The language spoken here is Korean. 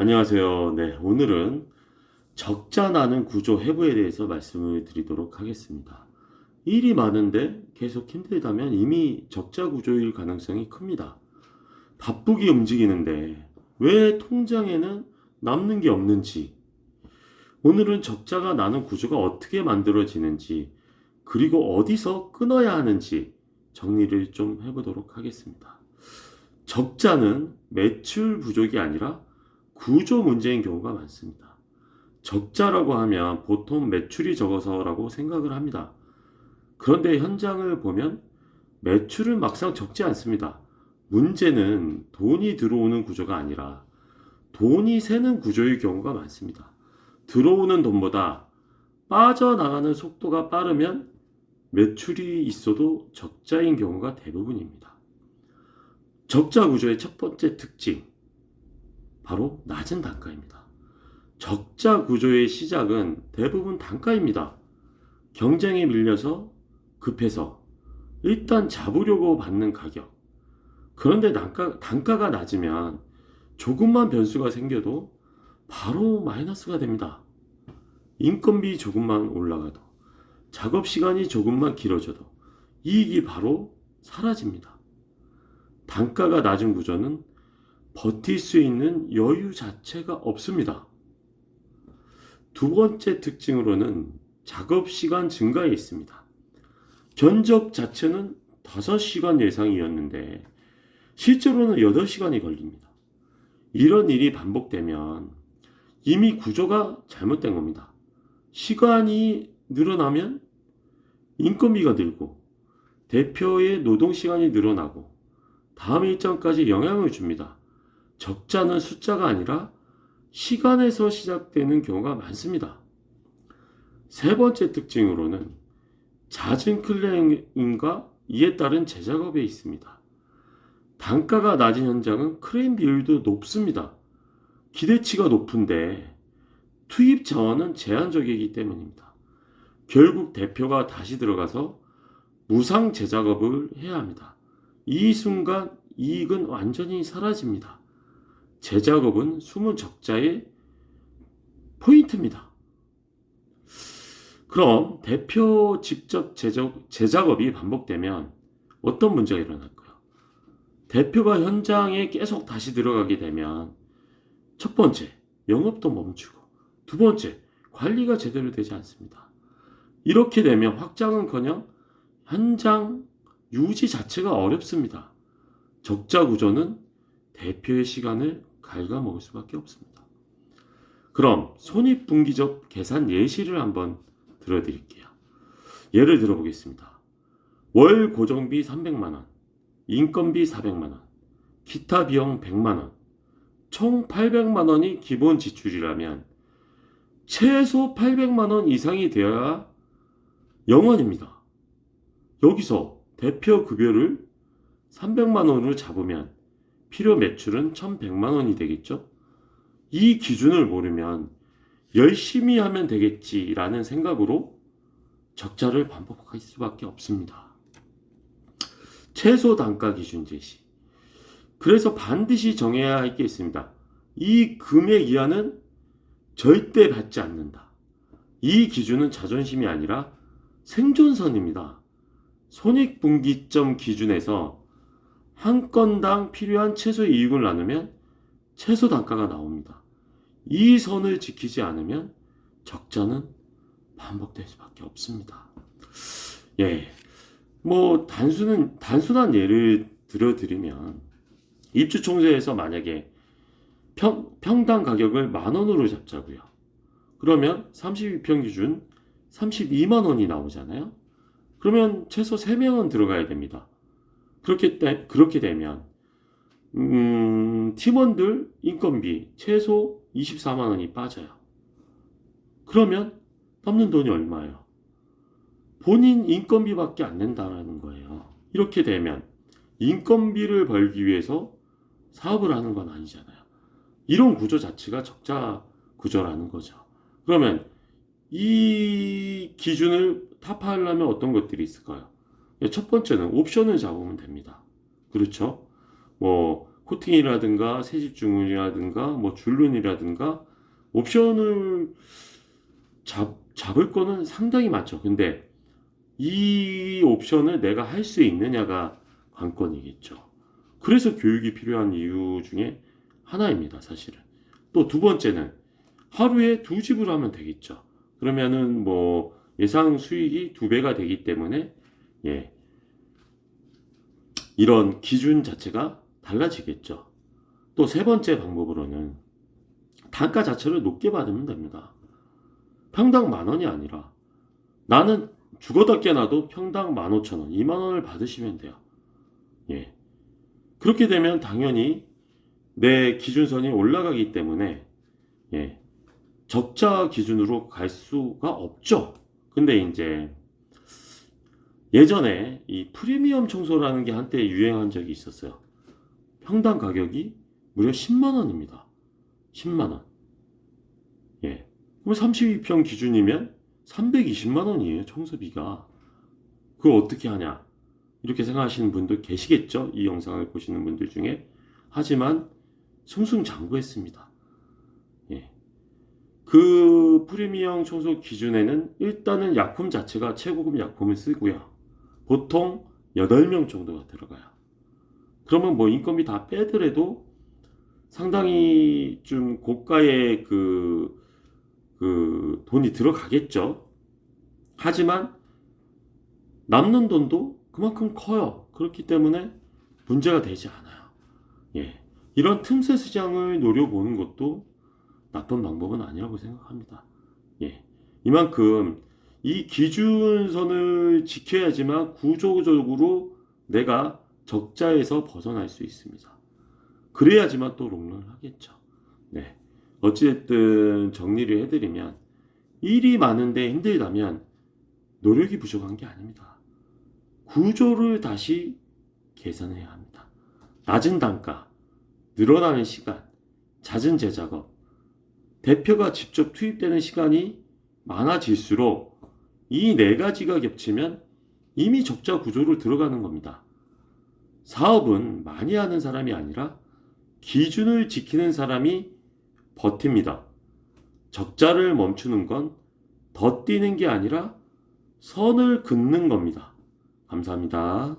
안녕하세요. 네, 오늘은 적자 나는 구조 해부에 대해서 말씀을 드리도록 하겠습니다. 일이 많은데 계속 힘들다면 이미 적자 구조일 가능성이 큽니다. 바쁘게 움직이는데 왜 통장에는 남는 게 없는지, 오늘은 적자가 나는 구조가 어떻게 만들어지는지, 그리고 어디서 끊어야 하는지 정리를 좀 해보도록 하겠습니다. 적자는 매출 부족이 아니라 구조 문제인 경우가 많습니다. 적자라고 하면 보통 매출이 적어서라고 생각을 합니다. 그런데 현장을 보면 매출은 막상 적지 않습니다. 문제는 돈이 들어오는 구조가 아니라 돈이 새는 구조의 경우가 많습니다. 들어오는 돈보다 빠져나가는 속도가 빠르면 매출이 있어도 적자인 경우가 대부분입니다. 적자 구조의 첫 번째 특징, 바로 낮은 단가입니다. 적자 구조의 시작은 대부분 단가입니다. 경쟁에 밀려서 급해서 일단 잡으려고 받는 가격. 그런데 단가가 낮으면 조금만 변수가 생겨도 바로 마이너스가 됩니다. 인건비 조금만 올라가도, 작업 시간이 조금만 길어져도 이익이 바로 사라집니다. 단가가 낮은 구조는 버틸 수 있는 여유 자체가 없습니다. 두 번째 특징으로는 작업 시간 증가에 있습니다. 견적 자체는 5시간 예상이었는데 실제로는 8시간이 걸립니다. 이런 일이 반복되면 이미 구조가 잘못된 겁니다. 시간이 늘어나면 인건비가 늘고 대표의 노동 시간이 늘어나고 다음 일정까지 영향을 줍니다. 적자는 숫자가 아니라 시간에서 시작되는 경우가 많습니다. 세 번째 특징으로는 잦은 클레임과 이에 따른 재작업에 있습니다. 단가가 낮은 현장은 클레임 비율도 높습니다. 기대치가 높은데 투입 자원은 제한적이기 때문입니다. 결국 대표가 다시 들어가서 무상 재작업을 해야 합니다. 이 순간 이익은 완전히 사라집니다. 재작업은 숨은 적자의 포인트입니다. 그럼 대표 직접 재작업이 반복되면 어떤 문제가 일어날까요? 대표가 현장에 계속 다시 들어가게 되면 첫 번째, 영업도 멈추고, 두 번째, 관리가 제대로 되지 않습니다. 이렇게 되면 확장은커녕 현장 유지 자체가 어렵습니다. 적자 구조는 대표의 시간을 갉아먹을 수밖에 없습니다. 그럼 손익분기적 계산 예시를 한번 들어드릴게요. 예를 들어보겠습니다. 월 고정비 300만원, 인건비 400만원, 기타 비용 100만원, 총 800만원이 기본 지출이라면 최소 800만원 이상이 되어야 영원입니다. 여기서 대표 급여를 300만원으로 잡으면 필요 매출은 1100만원이 되겠죠? 이 기준을 모르면 열심히 하면 되겠지라는 생각으로 적자를 반복할 수밖에 없습니다. 최소 단가 기준 제시. 그래서 반드시 정해야 할 게 있습니다. 이 금액 이하는 절대 받지 않는다. 이 기준은 자존심이 아니라 생존선입니다. 손익분기점 기준에서 한 건당 필요한 최소 이익을 나누면 최소 단가가 나옵니다. 이 선을 지키지 않으면 적자는 반복될 수밖에 없습니다. 예, 단순한 예를 들어드리면 입주청소에서 만약에 평당 가격을 10,000원으로 잡자고요. 그러면 32평 기준 32만원이 나오잖아요. 그러면 최소 3명은 들어가야 됩니다. 그렇게 되면 팀원들 인건비 최소 24만원이 빠져요. 그러면 남는 돈이 얼마예요? 본인 인건비밖에 안 낸다라는 거예요. 이렇게 되면 인건비를 벌기 위해서 사업을 하는 건 아니잖아요. 이런 구조 자체가 적자 구조라는 거죠. 그러면 이 기준을 타파하려면 어떤 것들이 있을까요? 첫 번째는 옵션을 잡으면 됩니다. 그렇죠? 코팅이라든가 세집주문이라든가 뭐 줄눈이라든가 옵션을 잡을 거는 상당히 많죠. 근데 이 옵션을 내가 할 수 있느냐가 관건이겠죠. 그래서 교육이 필요한 이유 중에 하나입니다, 사실은. 또 두 번째는 하루에 두 집을 하면 되겠죠. 그러면은 뭐 예상 수익이 두 배가 되기 때문에 예, 이런 기준 자체가 달라지겠죠. 또 세 번째 방법으로는 단가 자체를 높게 받으면 됩니다. 평당 10,000원이 아니라 나는 죽어다 깨나도 평당 15,000원, 20,000원을 받으시면 돼요. 예. 그렇게 되면 당연히 내 기준선이 올라가기 때문에 예. 적자 기준으로 갈 수가 없죠. 근데 이제 예전에 이 프리미엄 청소라는 게 한때 유행한 적이 있었어요. 평당 가격이 무려 10만 원입니다. 10만 원. 예. 그럼 32평 기준이면 320만 원이에요, 청소비가. 그걸 어떻게 하냐? 이렇게 생각하시는 분들 계시겠죠? 이 영상을 보시는 분들 중에. 하지만 승승장구했습니다. 예. 그 프리미엄 청소 기준에는 일단은 약품 자체가 최고급 약품을 쓰고요. 보통 8명 정도가 들어가요. 그러면 뭐 인건비 다 빼더라도 상당히 좀 고가의 그 돈이 들어가겠죠. 하지만 남는 돈도 그만큼 커요. 그렇기 때문에 문제가 되지 않아요. 예. 이런 틈새 시장을 노려보는 것도 나쁜 방법은 아니라고 생각합니다. 예. 이만큼 이 기준선을 지켜야지만 구조적으로 내가 적자에서 벗어날 수 있습니다. 그래야지만 또 롱런을 하겠죠. 네. 어찌됐든 정리를 해드리면 일이 많은데 힘들다면 노력이 부족한 게 아닙니다. 구조를 다시 계산해야 합니다. 낮은 단가, 늘어나는 시간, 잦은 재작업, 대표가 직접 투입되는 시간이 많아질수록 이 네 가지가 겹치면 이미 적자 구조로 들어가는 겁니다. 사업은 많이 하는 사람이 아니라 기준을 지키는 사람이 버팁니다. 적자를 멈추는 건 더 뛰는 게 아니라 선을 긋는 겁니다. 감사합니다.